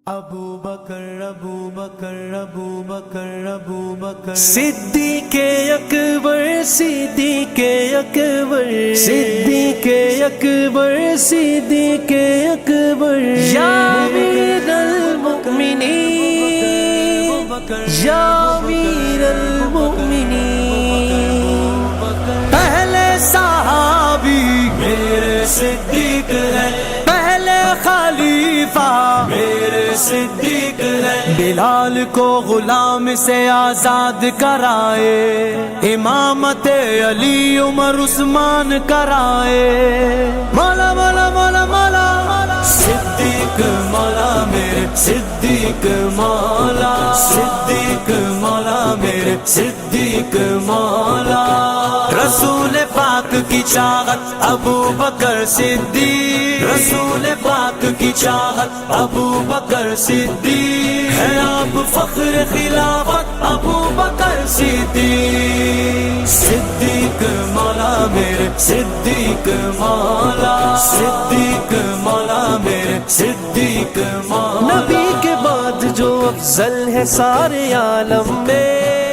ابو بکر ابو بکر ابو بکر ابو بکر صدیق اکبر صدیق اکبر صدیق اکبر صدیق اکبر یا امیر المؤمنین یا امیر المؤمنین پہلے صحابی میرے صدیق ہے، پہلے خلیفہ میرے صدیق ہے، بلال کو غلام سے آزاد کرائے، امامت علی عمر عثمان کرائے، مولا مولا مولا مولا صدیق مولا میرے صدیق مولا، صدیق مولا میرے صدیق مولا، رسول پاک کی چاہت ابو بکر صدیق، رسول پاک کی چاہت ابو بکر صدیق ہے، آپ فخر خلافت ابو بکر صدیق، صدیق مولا میرے صدیق مولا، صدیق مولا میرے صدیق مولا، نبی کے بعد جو افضل ہے سارے عالم میں،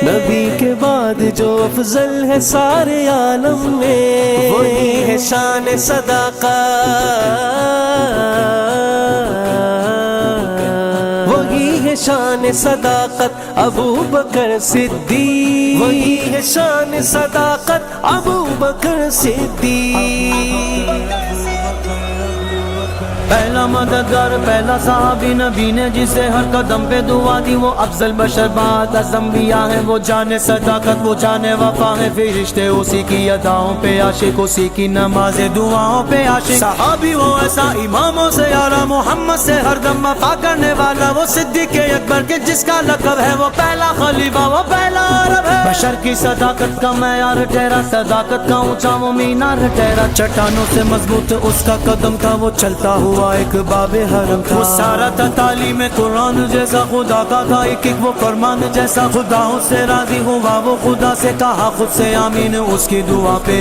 نبی کے بعد جو افضل ہے سارے عالم میں، وہی ہے شان صداقت، وہی ہے شان صداقت ابو بکر صدیق، وہی ہے شان صداقت ابو بکر صدیق، پہلا مددگار پہلا صحابی نبی نے جسے ہر قدم پہ دعا دی، وہ افضل بشر بعد از انبیاء ہے، وہ جانے صداقت وہ جانے وفا ہے، فرشتے اسی کی اداؤں پہ عاشق، اسی کی نماز دعاؤں پہ عاشق، صحابی وہ ایسا اماموں سے اعلیٰ، محمد سے ہر دم وفا کرنے والا، وہ صدیق اکبر کے جس کا لقب ہے، وہ پہلا خلیفہ وہ پہلا عرب ہے، بشر کی صداقت کا معیار ٹھہرا، صداقت کا اونچا وہ مینار ٹھہرا، چٹانوں سے مضبوط اس کا قدم تھا، وہ چلتا ہوا ایک باب حرم تھا، وہ سارا تھا تعلیم قرآن جیسا، خدا کا تھا ایک ایک وہ فرمان جیسا، خدا اس سے راضی ہوا، وہ خدا سے کہا خود سے آمین، اس کی دعا پہ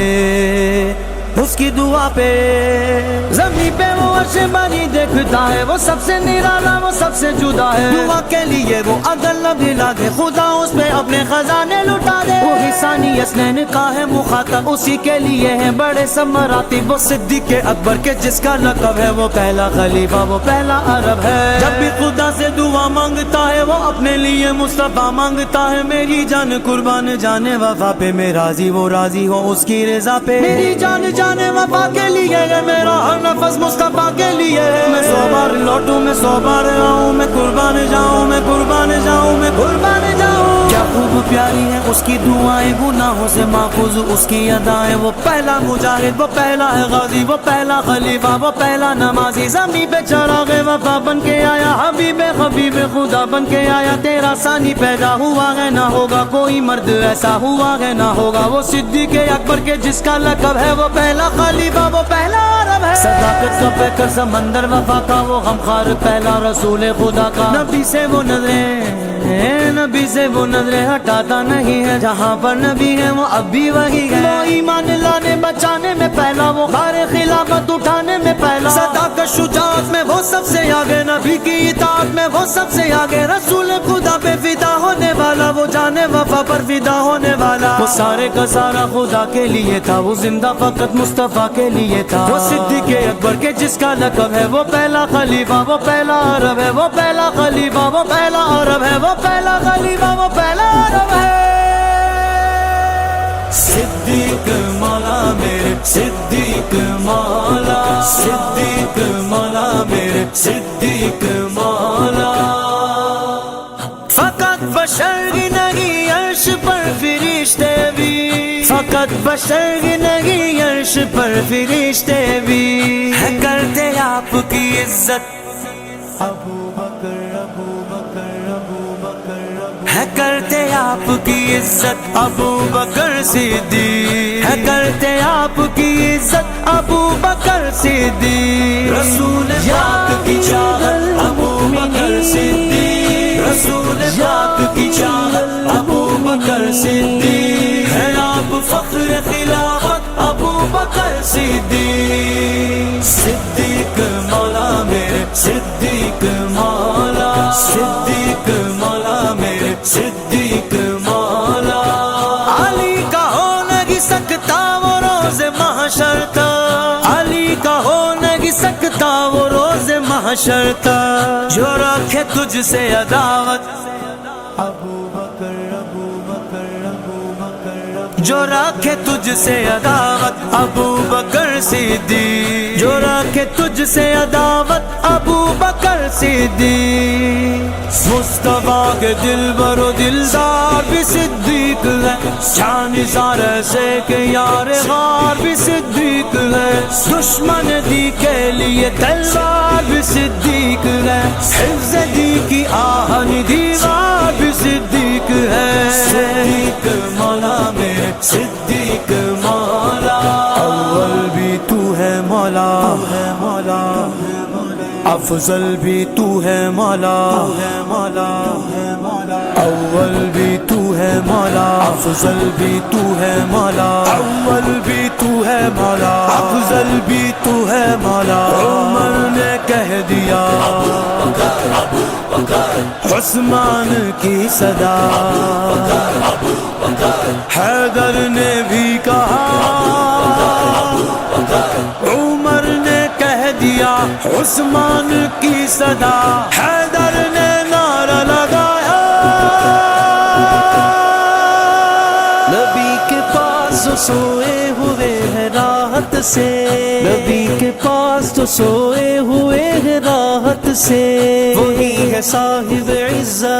اس کی دعا پہ زمین پہ وہ عرش بانی دیکھتا ہے، وہ سب سے نرالا وہ سب سے جدا ہے، دعا کے لیے وہ اگر نہ دلا دے، خدا اس پہ اپنے خزانے لٹا دے، وہی ثانی اسنین کا ہے مخاطب، اسی کے لیے ہے بڑے سب مراتب، وہ صدیق اکبر کے جس کا لقب ہے، وہ پہلا خلیفہ وہ پہلا عرب ہے، جب بھی خدا سے دعا مانگتا ہے، وہ اپنے لیے مصطفیٰ مانگتا ہے، میری جان قربان جانے وفا پہ میں راضی، وہ راضی ہو اس کی رضا پہ، میری جان جانے وفا کے لیے ہے، میرا ہر نفس مصطفیٰ کے لیے ہے، میں 100 بار لوٹوں میں 100 بار آؤں، میں قربان جاؤں میں قربان جاؤں میں قربان جاؤں، کیا خوب پیاری ہے اس کی دعائیں، گناہوں سے محفوظ اس کی ادائیں، وہ پہلا مجاہد وہ پہلا ہے غازی، وہ پہلا خلیفہ وہ پہلا نمازی، زمین پہ چراغ وفا بن کے آیا، حبیب حبیب خدا بن کے آیا، تیرا ثانی پیدا ہوا ہے، نہ ہوگا کوئی مرد ایسا ہوا ہے، نہ ہوگا وہ صدیق اکبر کے جس کا لقب ہے، وہ پہلا خلیفہ وہ پہلا عرب ہے، صداقت کا پیکر سمندر وفا کا، وہ غمخوار پہلا رسول خدا کا، نبی سے وہ نظریں نبی سے وہ نظریں ہٹاتا نہیں ہے، جہاں پر نبی ہے وہ اب بھی وہی ہے، وہ ایمان لانے بچانے میں پہلا، وہ خار خلافت اٹھانے میں پہلا، صداقت شجاعت میں وہ سب سے آگے، نبی کی اطاعت میں وہ سب سے آگے، رسول خدا پہ فدا ہونے والا، وہ جانے وفا پر فدا ہونے والا، وہ سارے کا سارا خدا کے لیے تھا، وہ زندہ فقط مصطفیٰ کے لیے تھا، وہ صدیق اکبر کے جس کا لقب ہے، وہ پہلا خلیفہ وہ پہلا عرب ہے، وہ پہلا خلیفہ وہ پہلا عرب ہے، وہ پہلا خلیفہ وہ پہلا عرب ہے، صدیق مولا میرے صدیق مولا، صدیق مولا میرے صدیق مولا، فقط بشر ہی نہیں عرش پر فرشتے بھی، فقط بشر ہی نہیں عرش پر فرشتے بھی ہے کرتے آپ کی عزت، ابو بکر ابو بکر ابو بکر ہے کرتے آپ کی عزت ابو بکر صدیق، ہے کرتے آپ کی عزت ابو بکر صدیق، رسول پاک کی چاہت ابو بکر صدیق، رسول پاک کی چاہت ابو بکر صدیق ہے، آپ فخر خلافت ابو بکر صدیق، صدیق مولا میرے صدیق مولا، حشر تک جو رکھے تجھ سے عداوت ابو بکر ابو بکر ابو بکر جو رکھے تجھ سے عداوت ابو بکر صدیق جو رکھے تجھ سے عداوت ابو بکر صدیق مصطفیٰ کے دلبر و دلدار بھی صدیق ہے جان نثار ایسے کہ یار غار بھی صدیق ہے دشمن دی کے لیے تلوار بھی صدیق ہے حفظ دی کی آہن دیوار بھی صدیق ہے صدیق مولا میں صدیق مولا اول بھی تو ہے مولا افضل بھی تو ہے مولا اول بھی تو ہے مولا افضل بھی تو ہے مولا اول بھی تو ہے مولا افضل بھی تو ہے مولا عمر نے کہہ دیا عثمان کی صدا حیدر نے بھی کہا عمر نے کہہ دیا عثمان کی صدا حیدر نے نعرہ لگایا نبی کے پاس تو سوئے ہوئے ہیں راحت سے نبی کے پاس تو سوئے ہوئے ہیں راحت سے وہی ہے صاحب عزت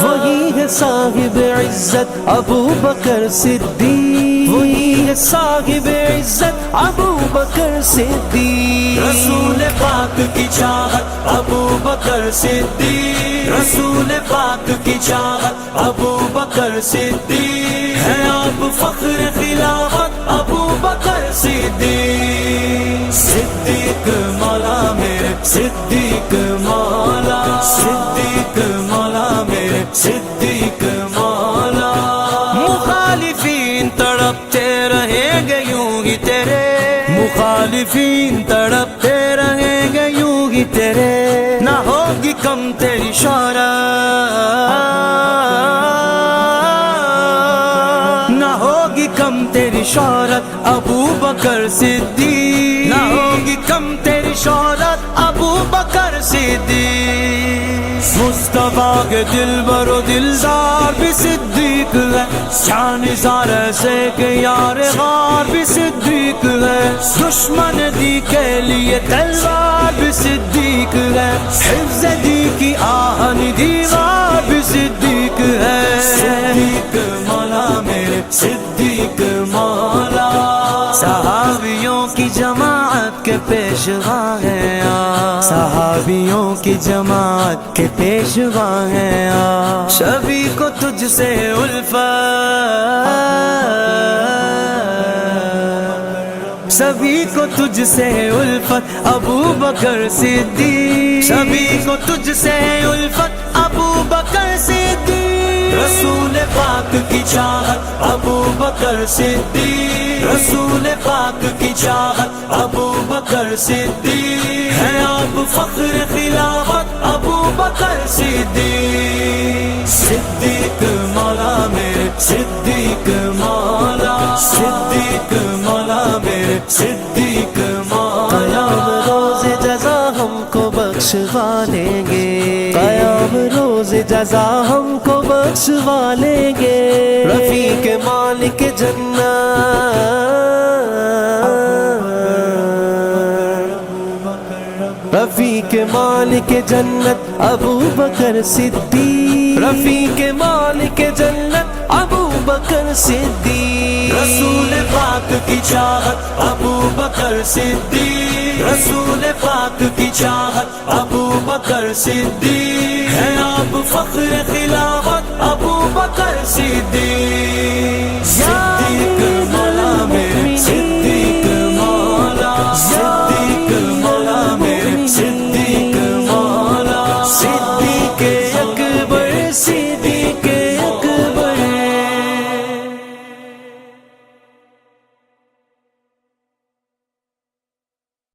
وہی ہے صاحب عزت ابو بکر صدیق وہی ہے صاحب عزت ابو بکر صدیق رسول پاک کی چاہت ابو بکر صدیق رسول پاک کی چاہت ابو بکر صدیق ہے آپ فخر خلافت ابو بکر صدیق صدیق مولا میرے صدیق مولا صدیق مولا میرے صدیق مولا مخالفین تڑپتے رہیں گے یوں ہی تیرے مخالفین تڑپتے رہیں گے یوں ہی تیرے نہ ہوگی کم تیری شہرت نہ ہوگی کم تیری شہرت ابو بکر صدیق نہ ہوگی کم تیری شہرت ابو بکر صدیق مصطفیٰ کے دلبر و دلدار بھی صدیق ہے شان نثار ایسے کہ یار غار بھی صدیق ہے دشمن دی کے لیے تلوار بھی صدیق ہے حفظ دی کی آہن دیوار بھی صدیق ہے صدیق مولا میرے صدیق مولا صحابیوں کی جماعت کے پیشوا ہیں صحابیوں کی جماعت کے پیشوا ہیں سبھی کو تجھ سے الفت سبھی کو تجھ سے الفت ابو بکر صدیق سبھی کو تجھ سے الفت ابو بکر صدیق رسول پاک کی چاہت ابو بکر صدیق رسول پاک کی چاہت ابو بکر صدیق ہے آپ فخر خلافت ابو بکر صدیق صدیق مولا میرے صدیق مولا صدیق مولا میرے صدیق مولا قیام روز جزا ہم کو بخشوا لیں گے قیام روز جزا ہم کو بخشوا لیں گے رفیق مالک جنت رفیق مالک جنت ابو بکر صدیق رفیق مالک جنت ابو بکر صدیق رسول پاک کی چاہت ابو بکر صدیق رسول پاک کی چاہت ابو بکر صدیق ہے آپ فخر خلافت ابو بکر صدیق